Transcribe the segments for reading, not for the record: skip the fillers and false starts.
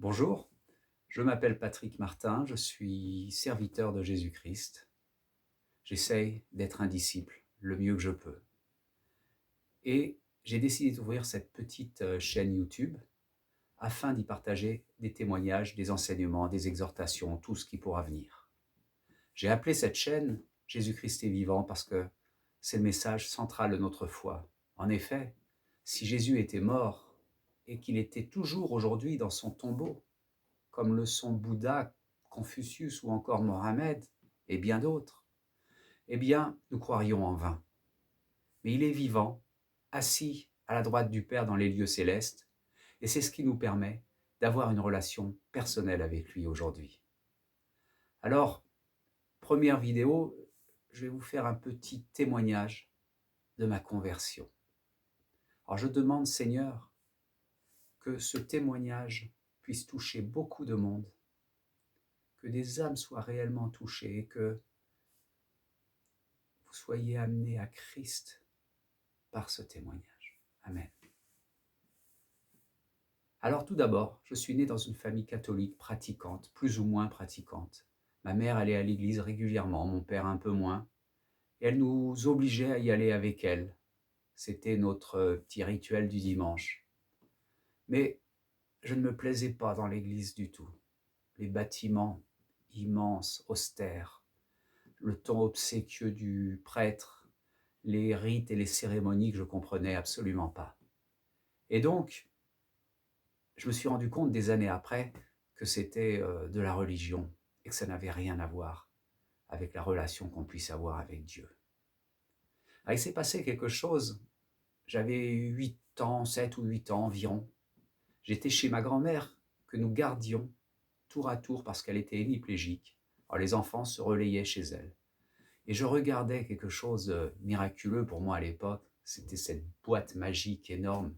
Bonjour, je m'appelle Patrick Martin, je suis serviteur de Jésus-Christ. J'essaye d'être un disciple le mieux que je peux. Et j'ai décidé d'ouvrir cette petite chaîne YouTube afin d'y partager des témoignages, des enseignements, des exhortations, tout ce qui pourra venir. J'ai appelé cette chaîne Jésus-Christ est vivant parce que c'est le message central de notre foi. En effet, si Jésus était mort et qu'il était toujours aujourd'hui dans son tombeau, comme le sont Bouddha, Confucius ou encore Mohammed et bien d'autres, eh bien, nous croirions en vain. Mais il est vivant, assis à la droite du Père dans les lieux célestes, et c'est ce qui nous permet d'avoir une relation personnelle avec lui aujourd'hui. Alors, première vidéo, je vais vous faire un petit témoignage de ma conversion. Alors je demande, Seigneur, que ce témoignage puisse toucher beaucoup de monde, que des âmes soient réellement touchées et que vous soyez amenés à Christ par ce témoignage. Amen. Alors tout d'abord, je suis né dans une famille catholique pratiquante, plus ou moins pratiquante. Ma mère allait à l'église régulièrement, mon père un peu moins, et elle nous obligeait à y aller avec elle. C'était notre petit rituel du dimanche. Mais je ne me plaisais pas dans l'église du tout. Les bâtiments immenses, austères, le ton obséquieux du prêtre, les rites et les cérémonies que je comprenais absolument pas. Et donc, je me suis rendu compte des années après que c'était de la religion et que ça n'avait rien à voir avec la relation qu'on puisse avoir avec Dieu. Alors, il s'est passé quelque chose, j'avais 8 ans, 7 ou 8 ans environ. J'étais chez ma grand-mère que nous gardions tour à tour parce qu'elle était hémiplégique. Alors, les enfants se relayaient chez elle. Et je regardais quelque chose de miraculeux pour moi à l'époque. C'était cette boîte magique énorme.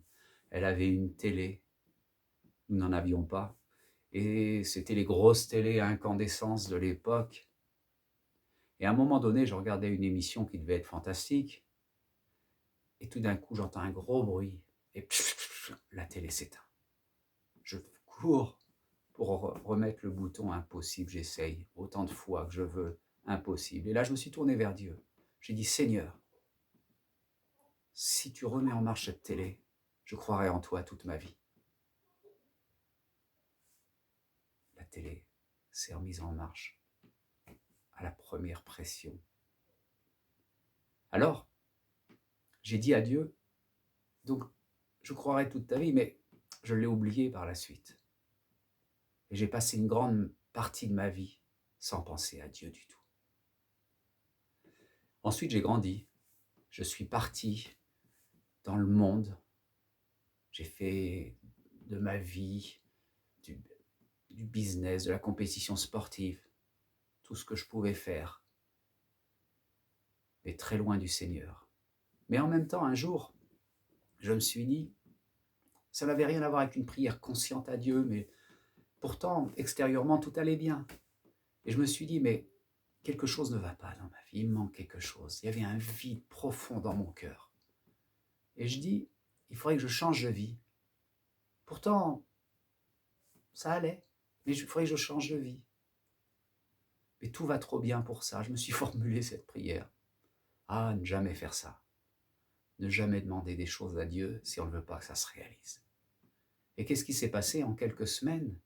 Elle avait une télé, nous n'en avions pas. Et c'était les grosses télés à incandescence de l'époque. Et à un moment donné, je regardais une émission qui devait être fantastique. Et tout d'un coup, j'entends un gros bruit. Et la télé s'éteint. Je cours pour remettre le bouton impossible. J'essaye autant de fois que je veux. Impossible. Et là, je me suis tourné vers Dieu. J'ai dit, Seigneur, si tu remets en marche cette télé, je croirai en toi toute ma vie. La télé s'est remise en marche à la première pression. Alors, j'ai dit à Dieu, donc je croirai toute ta vie, mais je l'ai oublié par la suite. Et j'ai passé une grande partie de ma vie sans penser à Dieu du tout. Ensuite, j'ai grandi. Je suis parti dans le monde. J'ai fait de ma vie du, du business, de la compétition sportive, tout ce que je pouvais faire, mais très loin du Seigneur. Mais en même temps, un jour, je me suis dit, ça n'avait rien à voir avec une prière consciente à Dieu, mais pourtant, extérieurement, tout allait bien. Et je me suis dit, mais quelque chose ne va pas dans ma vie, il me manque quelque chose. Il y avait un vide profond dans mon cœur. Et je dis, il faudrait que je change de vie. Pourtant, ça allait, mais il faudrait que je change de vie. Mais tout va trop bien pour ça. Je me suis formulé cette prière. Ah, ne jamais faire ça. Ne jamais demander des choses à Dieu si on ne veut pas que ça se réalise. Et qu'est-ce qui s'est passé en quelques semaines?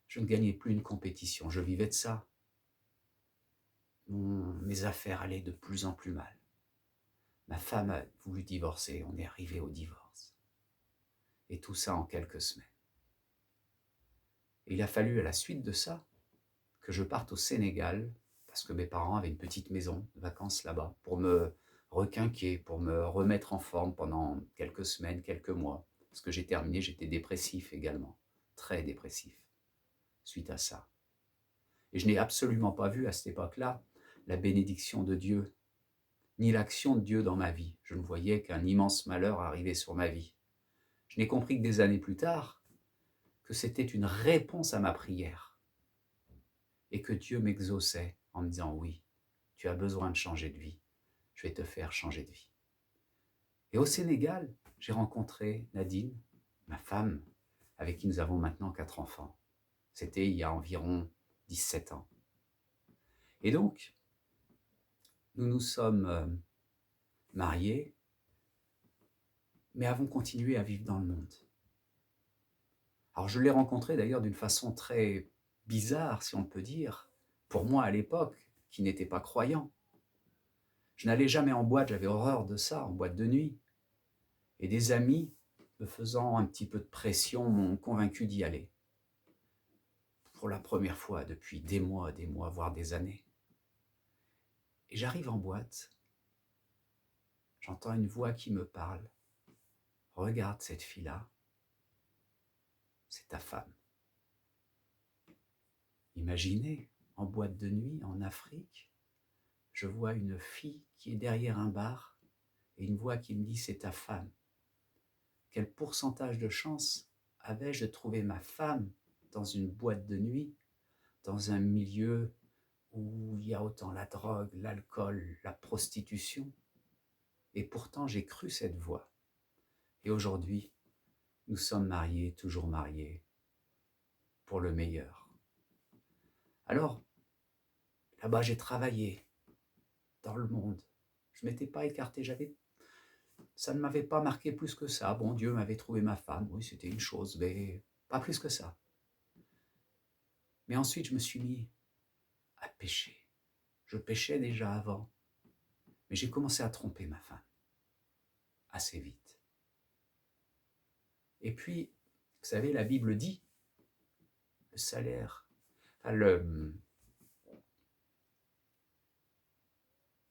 Je ne gagnais plus une compétition, je vivais de ça. Mes affaires allaient de plus en plus mal. Ma femme a voulu divorcer, on est arrivé au divorce. Et tout ça en quelques semaines. Et il a fallu à la suite de ça que je parte au Sénégal, parce que mes parents avaient une petite maison de vacances là-bas, pour me requinquer, pour me remettre en forme pendant quelques semaines, quelques mois. Parce que j'ai terminé, j'étais dépressif également, très dépressif, suite à ça. Et je n'ai absolument pas vu à cette époque-là la bénédiction de Dieu, ni l'action de Dieu dans ma vie. Je ne voyais qu'un immense malheur arriver sur ma vie. Je n'ai compris que des années plus tard que c'était une réponse à ma prière et que Dieu m'exauçait en me disant oui, tu as besoin de changer de vie, je vais te faire changer de vie. Et au Sénégal, j'ai rencontré Nadine, ma femme, avec qui nous avons maintenant 4 enfants. C'était il y a environ 17 ans. Et donc, nous nous sommes mariés, mais avons continué à vivre dans le monde. Alors je l'ai rencontré d'ailleurs d'une façon très bizarre, si on peut dire, pour moi à l'époque, qui n'était pas croyant. Je n'allais jamais en boîte, j'avais horreur de ça, en boîte de nuit. Et des amis, me faisant un petit peu de pression, m'ont convaincu d'y aller. Pour la première fois depuis des mois, voire des années. Et j'arrive en boîte, j'entends une voix qui me parle. Regarde cette fille-là, c'est ta femme. Imaginez, en boîte de nuit, en Afrique, je vois une fille qui est derrière un bar et une voix qui me dit c'est ta femme. Quel pourcentage de chance avais-je de trouver ma femme dans une boîte de nuit, dans un milieu où il y a autant la drogue, l'alcool, la prostitution? Et pourtant j'ai cru cette voix. Et aujourd'hui, nous sommes mariés, toujours mariés, pour le meilleur. Alors, là-bas j'ai travaillé dans le monde. Je ne m'étais pas écarté, ça ne m'avait pas marqué plus que ça. Bon, Dieu m'avait trouvé ma femme, oui, c'était une chose, mais pas plus que ça. Mais ensuite, je me suis mis à pécher. Je péchais déjà avant, mais j'ai commencé à tromper ma femme, assez vite. Et puis, vous savez, la Bible dit, le salaire,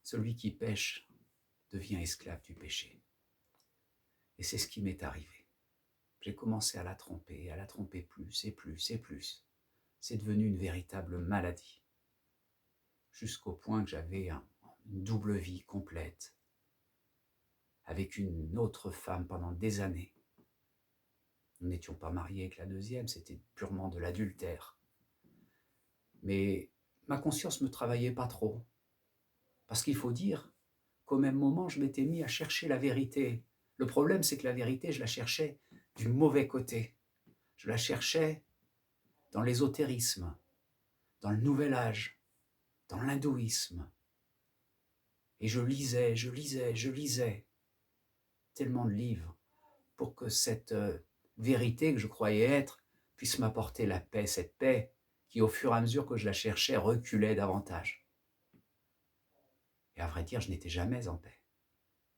celui qui pêche devient esclave du péché. Et c'est ce qui m'est arrivé. J'ai commencé à la tromper plus et plus et plus. C'est devenu une véritable maladie. Jusqu'au point que j'avais une double vie complète, avec une autre femme pendant des années. Nous n'étions pas mariés avec la deuxième, c'était purement de l'adultère. Mais ma conscience ne me travaillait pas trop. Parce qu'il faut dire qu'au même moment, je m'étais mis à chercher la vérité. Le problème, c'est que la vérité, je la cherchais du mauvais côté. Je la cherchais dans l'ésotérisme, dans le nouvel âge, dans l'hindouisme. Et je lisais tellement de livres pour que cette vérité que je croyais être puisse m'apporter la paix, cette paix qui, au fur et à mesure que je la cherchais, reculait davantage. Et à vrai dire, je n'étais jamais en paix,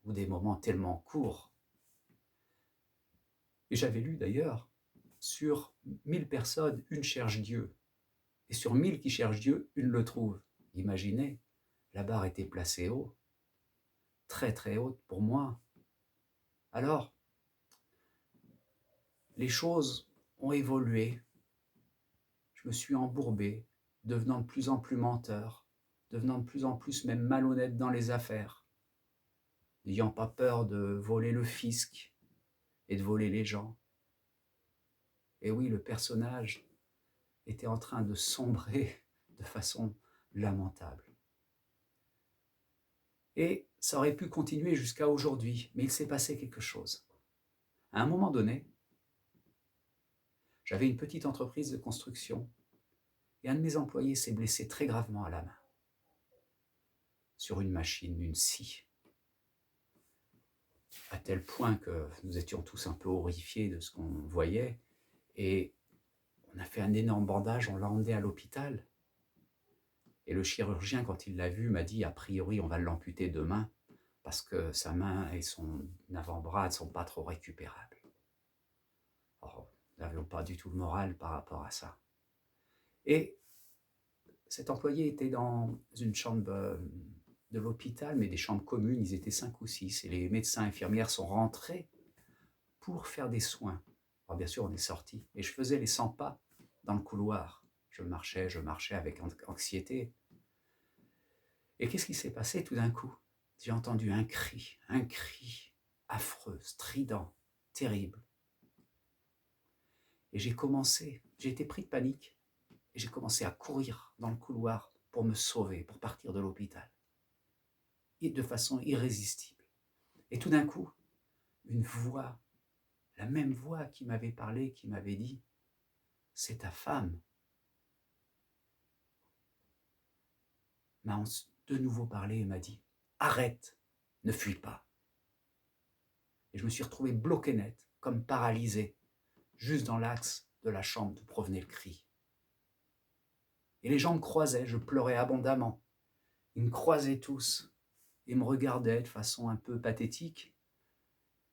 ou des moments tellement courts. Et j'avais lu d'ailleurs, sur 1000 personnes, une cherche Dieu. Et sur 1000 qui cherchent Dieu, une le trouve. Imaginez, la barre était placée haut, très très haute pour moi. Alors, les choses ont évolué. Je me suis embourbé, devenant de plus en plus menteur, devenant de plus en plus même malhonnête dans les affaires, n'ayant pas peur de voler le fisc et de voler les gens. Et oui, le personnage était en train de sombrer de façon lamentable. Et ça aurait pu continuer jusqu'à aujourd'hui, mais il s'est passé quelque chose. À un moment donné, j'avais une petite entreprise de construction et un de mes employés s'est blessé très gravement à la main, sur une machine, une scie, à tel point que nous étions tous un peu horrifiés de ce qu'on voyait, et on a fait un énorme bandage, on l'a emmené à l'hôpital, et le chirurgien, quand il l'a vu, m'a dit, a priori, on va l'amputer demain, parce que sa main et son avant-bras ne sont pas trop récupérables. Or, nous n'avions pas du tout le moral par rapport à ça. Et cet employé était dans une chambre de l'hôpital, mais des chambres communes, ils étaient 5 ou 6, et les médecins infirmières sont rentrés pour faire des soins. Alors bien sûr, on est sortis, et je faisais les 100 pas dans le couloir. Je marchais avec anxiété. Et qu'est-ce qui s'est passé tout d'un coup? J'ai entendu un cri affreux, strident, terrible. Et j'ai été pris de panique, et j'ai commencé à courir dans le couloir pour me sauver, pour partir de l'hôpital. Et de façon irrésistible. Et tout d'un coup, une voix, la même voix qui m'avait parlé, qui m'avait dit « C'est ta femme », m'a de nouveau parlé et m'a dit « Arrête, ne fuis pas ». Et je me suis retrouvé bloqué net, comme paralysé, juste dans l'axe de la chambre d'où provenait le cri. Et les gens me croisaient, je pleurais abondamment. Ils me croisaient tous et me regardaient de façon un peu pathétique,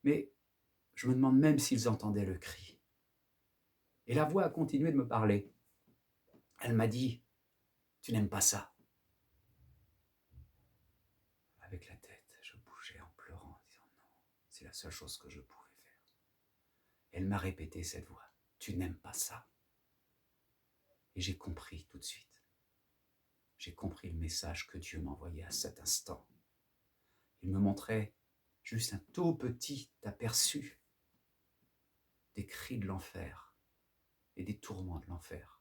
mais je me demande même s'ils entendaient le cri. Et la voix a continué de me parler. Elle m'a dit « Tu n'aimes pas ça ?» Avec la tête, je bougeais en pleurant, en disant « Non, c'est la seule chose que je pouvais faire. » Elle m'a répété cette voix « Tu n'aimes pas ça ?» Et j'ai compris tout de suite. J'ai compris le message que Dieu m'envoyait à cet instant. Il me montrait juste un tout petit aperçu des cris de l'enfer et des tourments de l'enfer.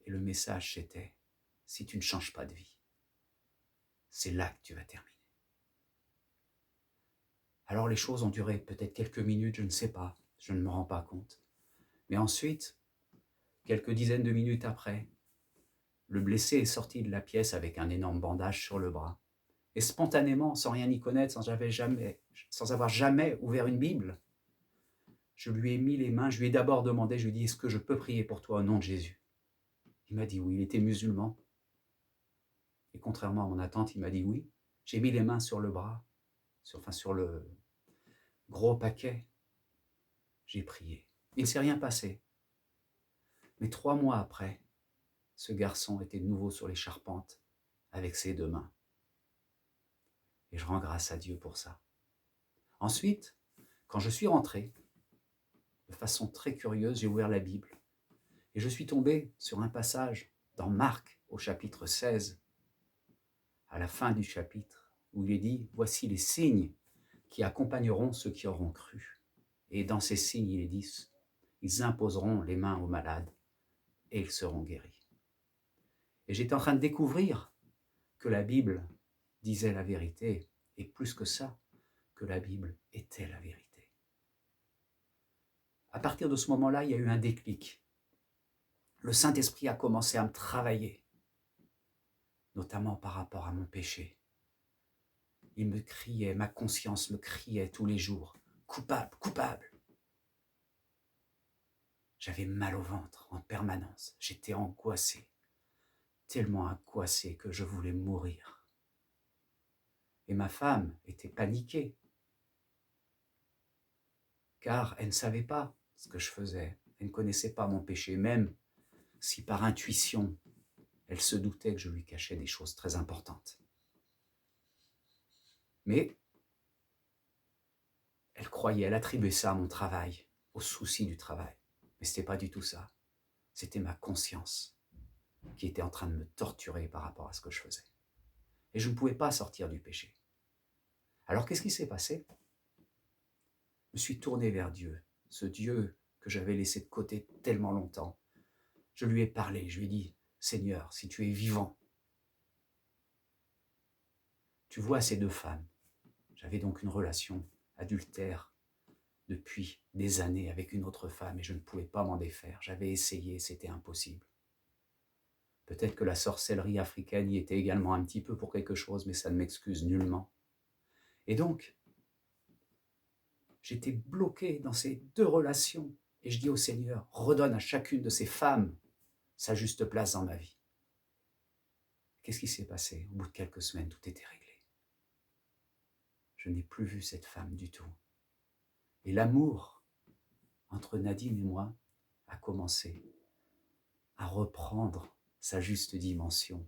Et le message c'était, si tu ne changes pas de vie, c'est là que tu vas terminer. Alors les choses ont duré peut-être quelques minutes, je ne sais pas, je ne me rends pas compte. Mais ensuite, quelques dizaines de minutes après, le blessé est sorti de la pièce avec un énorme bandage sur le bras. Et spontanément, sans rien y connaître, sans avoir jamais ouvert une Bible, je lui ai mis les mains, je lui ai d'abord demandé, je lui ai dit, est-ce que je peux prier pour toi au nom de Jésus? Il m'a dit oui, il était musulman. Et contrairement à mon attente, il m'a dit oui. J'ai mis les mains sur le bras, sur le gros paquet. J'ai prié. Il ne s'est rien passé. Mais 3 mois après, ce garçon était de nouveau sur les charpentes avec ses 2 mains. Et je rends grâce à Dieu pour ça. Ensuite, quand je suis rentré, de façon très curieuse, j'ai ouvert la Bible et je suis tombé sur un passage dans Marc au chapitre 16, à la fin du chapitre, où il est dit « Voici les signes qui accompagneront ceux qui auront cru. » Et dans ces signes, il est dit « Ils imposeront les mains aux malades et ils seront guéris. » Et j'étais en train de découvrir que la Bible disait la vérité, et plus que ça, que la Bible était la vérité. À partir de ce moment-là, il y a eu un déclic. Le Saint-Esprit a commencé à me travailler, notamment par rapport à mon péché. Il me criait, ma conscience me criait tous les jours, coupable, coupable. J'avais mal au ventre en permanence, j'étais angoissé, tellement angoissé que je voulais mourir. Et ma femme était paniquée, car elle ne savait pas ce que je faisais, elle ne connaissait pas mon péché, même si par intuition, elle se doutait que je lui cachais des choses très importantes. Mais elle croyait, elle attribuait ça à mon travail, au souci du travail. Mais ce n'était pas du tout ça. C'était ma conscience qui était en train de me torturer par rapport à ce que je faisais. Et je ne pouvais pas sortir du péché. Alors qu'est-ce qui s'est passé? Je me suis tourné vers Dieu, ce Dieu que j'avais laissé de côté tellement longtemps. Je lui ai parlé, je lui ai dit, Seigneur, si tu es vivant, tu vois ces 2 femmes. J'avais donc une relation adultère depuis des années avec une autre femme et je ne pouvais pas m'en défaire. J'avais essayé, c'était impossible. Peut-être que la sorcellerie africaine y était également un petit peu pour quelque chose, mais ça ne m'excuse nullement. Et donc, j'étais bloqué dans ces 2 relations et je dis au Seigneur, redonne à chacune de ces femmes sa juste place dans ma vie. Qu'est-ce qui s'est passé? Au bout de quelques semaines, tout était réglé. Je n'ai plus vu cette femme du tout. Et l'amour entre Nadine et moi a commencé à reprendre sa juste dimension,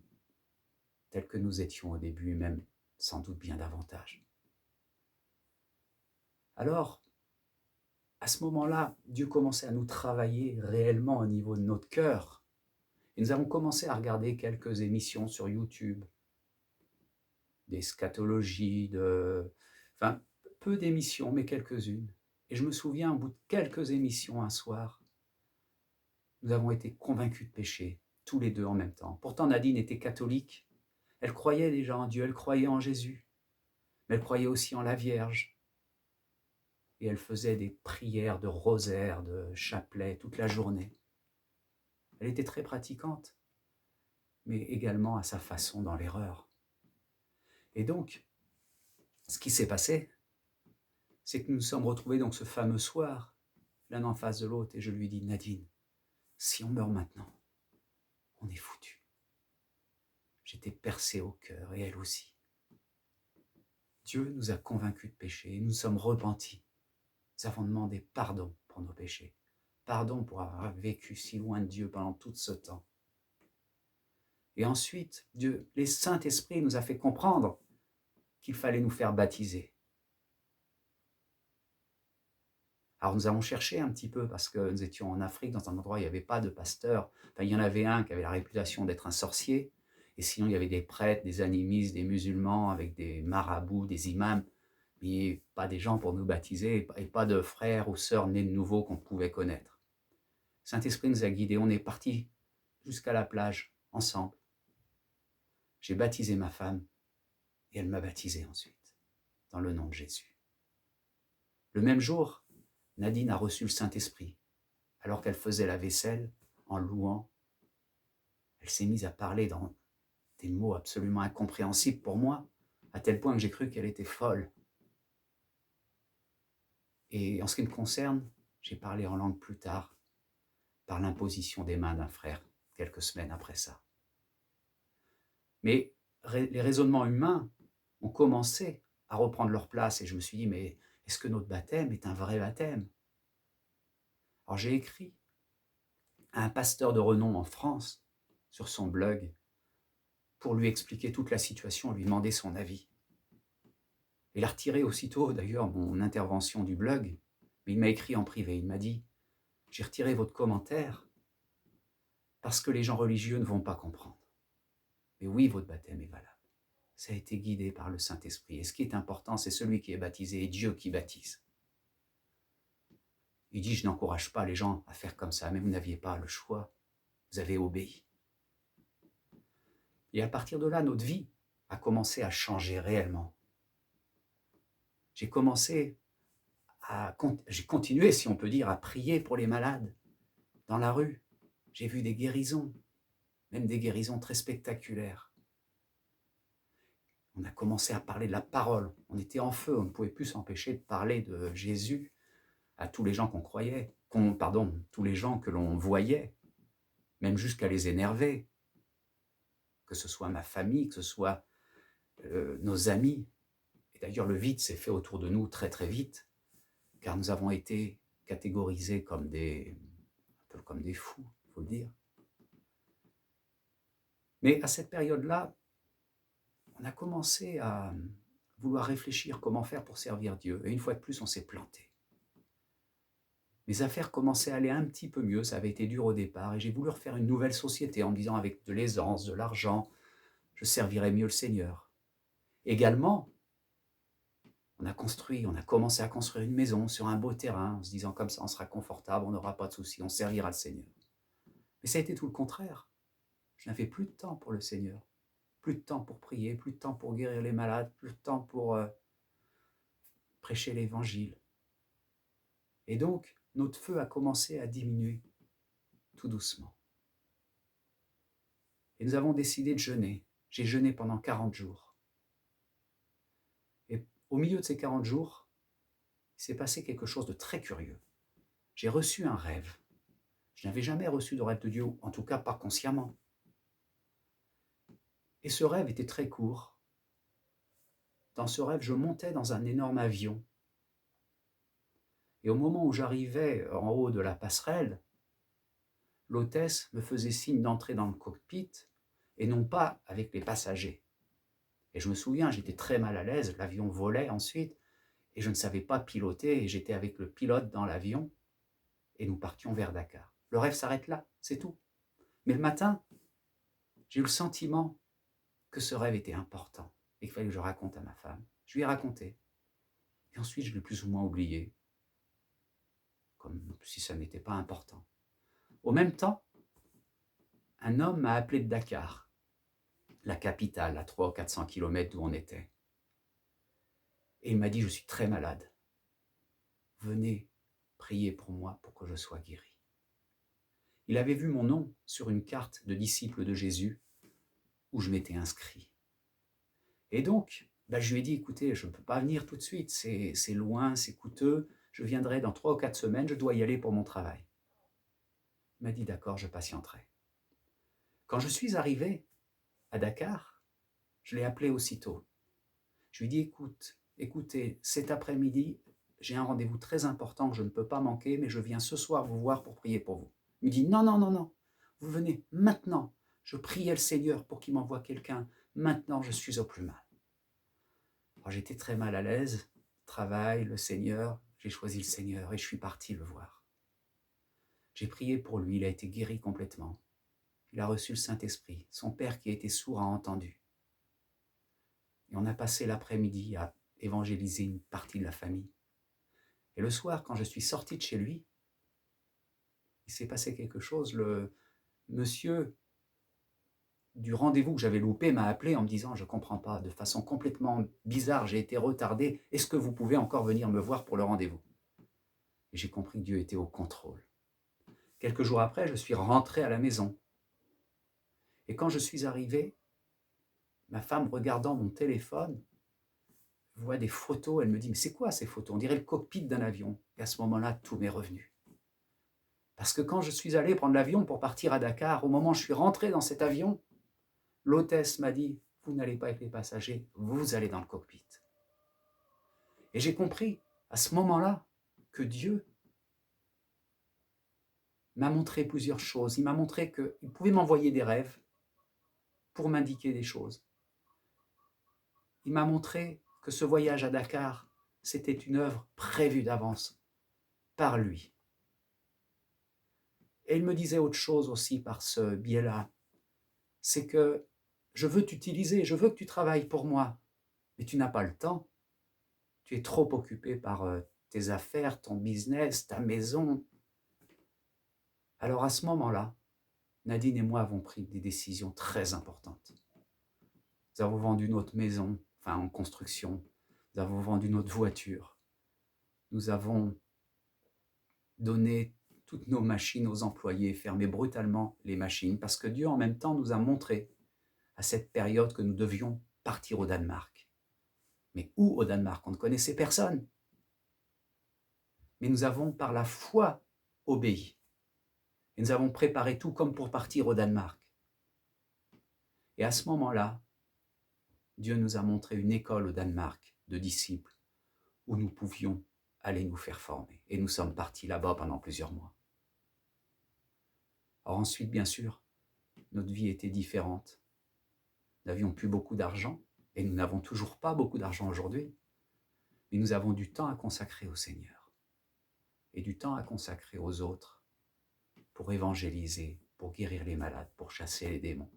telle que nous étions au début, et même sans doute bien davantage. Alors, à ce moment-là, Dieu commençait à nous travailler réellement au niveau de notre cœur. Et nous avons commencé à regarder quelques émissions sur YouTube, des scatologies, enfin, peu d'émissions, mais quelques-unes. Et je me souviens, au bout de quelques émissions un soir, nous avons été convaincus de péché, tous les 2 en même temps. Pourtant, Nadine était catholique. Elle croyait déjà en Dieu, elle croyait en Jésus. Mais elle croyait aussi en la Vierge. et elle faisait des prières de rosaire, de chapelet toute la journée. Elle était très pratiquante, mais également à sa façon dans l'erreur. Et donc, ce qui s'est passé, c'est que nous nous sommes retrouvés donc ce fameux soir, l'un en face de l'autre, et je lui dis, Nadine, si on meurt maintenant, on est foutu. J'étais percé au cœur, et elle aussi. Dieu nous a convaincus de péché, et nous sommes repentis. Nous avons demandé pardon pour nos péchés. Pardon pour avoir vécu si loin de Dieu pendant tout ce temps. Et ensuite, Dieu, le Saint-Esprit nous a fait comprendre qu'il fallait nous faire baptiser. Alors nous avons cherché un petit peu parce que nous étions en Afrique, dans un endroit où il n'y avait pas de pasteur. Enfin, il y en avait un qui avait la réputation d'être un sorcier. Et sinon, il y avait des prêtres, des animistes, des musulmans avec des marabouts, des imams. Mais pas des gens pour nous baptiser et pas de frères ou sœurs nés de nouveau qu'on pouvait connaître. Saint-Esprit nous a guidés. On est partis jusqu'à la plage, ensemble. J'ai baptisé ma femme et elle m'a baptisé ensuite, dans le nom de Jésus. Le même jour, Nadine a reçu le Saint-Esprit. Alors qu'elle faisait la vaisselle, en louant, elle s'est mise à parler dans des mots absolument incompréhensibles pour moi, à tel point que j'ai cru qu'elle était folle. Et en ce qui me concerne, j'ai parlé en langue plus tard, par l'imposition des mains d'un frère, quelques semaines après ça. Mais les raisonnements humains ont commencé à reprendre leur place, et je me suis dit, mais est-ce que notre baptême est un vrai baptême? Alors j'ai écrit à un pasteur de renom en France, sur son blog, pour lui expliquer toute la situation, lui demander son avis. Il a retiré aussitôt, d'ailleurs, mon intervention du blog, mais il m'a écrit en privé, il m'a dit « J'ai retiré votre commentaire parce que les gens religieux ne vont pas comprendre. Mais oui, votre baptême est valable. Ça a été guidé par le Saint-Esprit. Et ce qui est important, c'est celui qui est baptisé et Dieu qui baptise. » Il dit « Je n'encourage pas les gens à faire comme ça, mais vous n'aviez pas le choix. Vous avez obéi. » Et à partir de là, notre vie a commencé à changer réellement. J'ai continué, si on peut dire, à prier pour les malades dans la rue. J'ai vu des guérisons, même des guérisons très spectaculaires. On a commencé à parler de la parole. On était en feu, on ne pouvait plus s'empêcher de parler de Jésus à tous les gens qu'on croyait, tous les gens que l'on voyait, même jusqu'à les énerver, que ce soit ma famille, que ce soit nos amis. Et d'ailleurs, le vide s'est fait autour de nous très très vite, car nous avons été catégorisés un peu comme des fous, il faut le dire. Mais à cette période-là, on a commencé à vouloir réfléchir comment faire pour servir Dieu. Et une fois de plus, on s'est planté. Mes affaires commençaient à aller un petit peu mieux, ça avait été dur au départ, et j'ai voulu refaire une nouvelle société en me disant avec de l'aisance, de l'argent, je servirais mieux le Seigneur. Également, on a commencé à construire une maison sur un beau terrain, en se disant comme ça on sera confortable, on n'aura pas de soucis, on servira le Seigneur. Mais ça a été tout le contraire. Je n'avais plus de temps pour le Seigneur, plus de temps pour prier, plus de temps pour guérir les malades, plus de temps pour prêcher l'Évangile. Et donc, notre feu a commencé à diminuer, tout doucement. Et nous avons décidé de jeûner. J'ai jeûné pendant 40 jours. Et au milieu de ces 40 jours, il s'est passé quelque chose de très curieux. J'ai reçu un rêve. Je n'avais jamais reçu de rêve de Dieu, en tout cas pas consciemment. Et ce rêve était très court. Dans ce rêve, je montais dans un énorme avion. Et au moment où j'arrivais en haut de la passerelle, l'hôtesse me faisait signe d'entrer dans le cockpit, et non pas avec les passagers. Et je me souviens, j'étais très mal à l'aise, l'avion volait ensuite, et je ne savais pas piloter, et j'étais avec le pilote dans l'avion, et nous partions vers Dakar. Le rêve s'arrête là, c'est tout. Mais le matin, j'ai eu le sentiment que ce rêve était important, et qu'il fallait que je raconte à ma femme. Je lui ai raconté. Et ensuite, je l'ai plus ou moins oublié, comme si ça n'était pas important. Au même temps, un homme m'a appelé de Dakar, la capitale, à 300 ou 400 km d'où on était. Et il m'a dit, je suis très malade. venez prier pour moi pour que je sois guéri. Il avait vu mon nom sur une carte de disciple de Jésus où je m'étais inscrit. Et donc, je lui ai dit, écoutez, je ne peux pas venir tout de suite, c'est loin, c'est coûteux, je viendrai dans 3 ou 4 semaines, je dois y aller pour mon travail. Il m'a dit, d'accord, je patienterai. Quand je suis arrivé à Dakar, je l'ai appelé aussitôt. Je lui ai dit, écoutez, cet après-midi, j'ai un rendez-vous très important que je ne peux pas manquer, mais je viens ce soir vous voir pour prier pour vous. Il me dit, non, non, non, non, vous venez maintenant. Je priais le Seigneur pour qu'il m'envoie quelqu'un. Maintenant, je suis au plus mal. Alors, j'étais très mal à l'aise. Travail, le Seigneur, j'ai choisi le Seigneur et je suis parti le voir. J'ai prié pour lui, il a été guéri complètement. Il a reçu le Saint-Esprit. Son père qui était sourd a entendu. Et on a passé l'après-midi à évangéliser une partie de la famille. Et le soir, quand je suis sorti de chez lui, il s'est passé quelque chose. Le monsieur du rendez-vous que j'avais loupé m'a appelé en me disant « Je ne comprends pas, de façon complètement bizarre, j'ai été retardé. Est-ce que vous pouvez encore venir me voir pour le rendez-vous » Et j'ai compris que Dieu était au contrôle. Quelques jours après, je suis rentré à la maison. Et quand je suis arrivé, ma femme, regardant mon téléphone, voit des photos. Elle me dit « Mais c'est quoi ces photos ? On dirait le cockpit d'un avion. » Et à ce moment-là, tout m'est revenu. Parce que quand je suis allé prendre l'avion pour partir à Dakar, au moment où je suis rentré dans cet avion, l'hôtesse m'a dit « Vous n'allez pas avec les passagers, vous allez dans le cockpit. » Et j'ai compris à ce moment-là que Dieu m'a montré plusieurs choses. Il m'a montré qu'il pouvait m'envoyer des rêves pour m'indiquer des choses. Il m'a montré que ce voyage à Dakar, c'était une œuvre prévue d'avance par lui. Et il me disait autre chose aussi par ce biais-là, c'est que je veux t'utiliser, je veux que tu travailles pour moi, mais tu n'as pas le temps. Tu es trop occupé par tes affaires, ton business, ta maison. Alors à ce moment-là, Nadine et moi avons pris des décisions très importantes. Nous avons vendu notre maison, en construction. Nous avons vendu notre voiture. Nous avons donné toutes nos machines aux employés, fermé brutalement les machines, parce que Dieu en même temps nous a montré à cette période que nous devions partir au Danemark. Mais où au Danemark? On ne connaissait personne. Mais nous avons par la foi obéi. Et nous avons préparé tout comme pour partir au Danemark. Et à ce moment-là, Dieu nous a montré une école au Danemark de disciples où nous pouvions aller nous faire former. Et nous sommes partis là-bas pendant plusieurs mois. Alors ensuite, bien sûr, notre vie était différente. Nous n'avions plus beaucoup d'argent, et nous n'avons toujours pas beaucoup d'argent aujourd'hui, mais nous avons du temps à consacrer au Seigneur, et du temps à consacrer aux autres, pour évangéliser, pour guérir les malades, pour chasser les démons,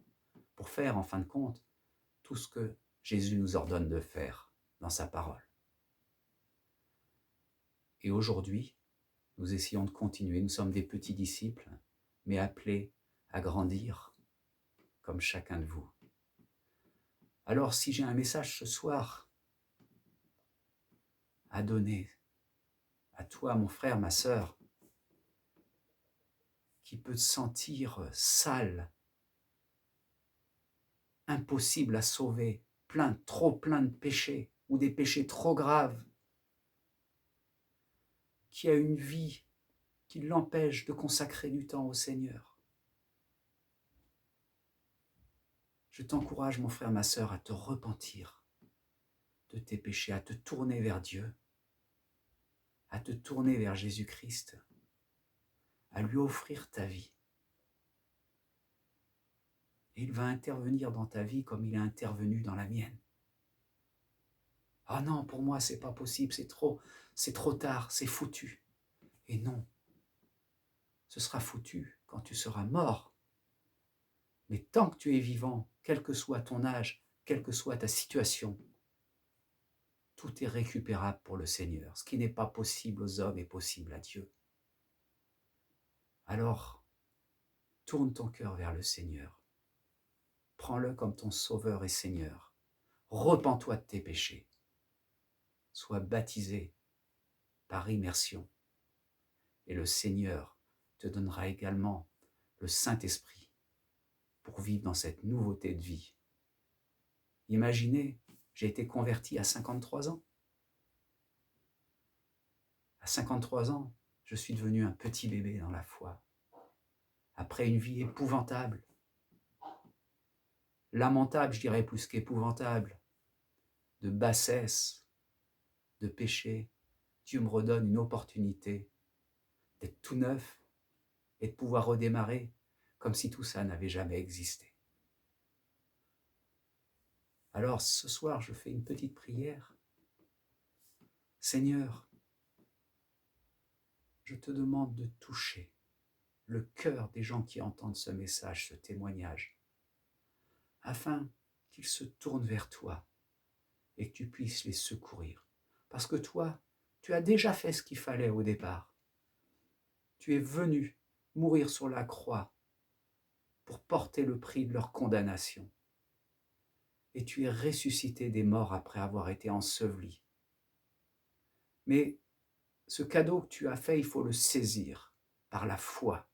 pour faire, en fin de compte, tout ce que Jésus nous ordonne de faire dans sa parole. Et aujourd'hui, nous essayons de continuer. Nous sommes des petits disciples, mais appelés à grandir comme chacun de vous. Alors, si j'ai un message ce soir à donner à toi, mon frère, ma sœur, qui peut te sentir sale, impossible à sauver, trop plein de péchés, ou des péchés trop graves, qui a une vie qui l'empêche de consacrer du temps au Seigneur. Je t'encourage, mon frère, ma sœur, à te repentir de tes péchés, à te tourner vers Dieu, à te tourner vers Jésus-Christ, à lui offrir ta vie. Et il va intervenir dans ta vie comme il a intervenu dans la mienne. Ah non, pour moi, c'est pas possible, c'est trop tard, c'est foutu. Et non, ce sera foutu quand tu seras mort. Mais tant que tu es vivant, quel que soit ton âge, quelle que soit ta situation, tout est récupérable pour le Seigneur. Ce qui n'est pas possible aux hommes est possible à Dieu. Alors, tourne ton cœur vers le Seigneur. Prends-le comme ton Sauveur et Seigneur. Repens-toi de tes péchés. Sois baptisé par immersion. Et le Seigneur te donnera également le Saint-Esprit pour vivre dans cette nouveauté de vie. Imaginez, j'ai été converti à 53 ans. À 53 ans, je suis devenu un petit bébé dans la foi. Après une vie épouvantable, lamentable, je dirais plus qu'épouvantable, de bassesse, de péché, Dieu me redonne une opportunité d'être tout neuf et de pouvoir redémarrer comme si tout ça n'avait jamais existé. Alors ce soir, je fais une petite prière. Seigneur, je te demande de toucher le cœur des gens qui entendent ce message, ce témoignage, afin qu'ils se tournent vers toi et que tu puisses les secourir. Parce que toi, tu as déjà fait ce qu'il fallait au départ. Tu es venu mourir sur la croix pour porter le prix de leur condamnation. Et tu es ressuscité des morts après avoir été enseveli. Mais ce cadeau que tu as fait, il faut le saisir par la foi.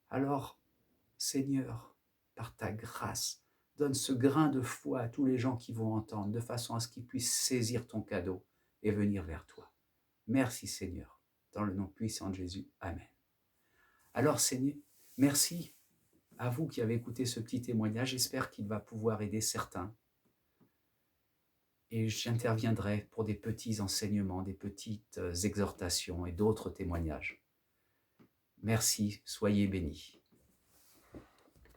Alors, Seigneur, par ta grâce, donne ce grain de foi à tous les gens qui vont entendre, de façon à ce qu'ils puissent saisir ton cadeau et venir vers toi. Merci Seigneur, dans le nom puissant de Jésus. Amen. Alors Seigneur, merci à vous qui avez écouté ce petit témoignage. J'espère qu'il va pouvoir aider certains. Et j'interviendrai pour des petits enseignements, des petites exhortations et d'autres témoignages. Merci, soyez bénis.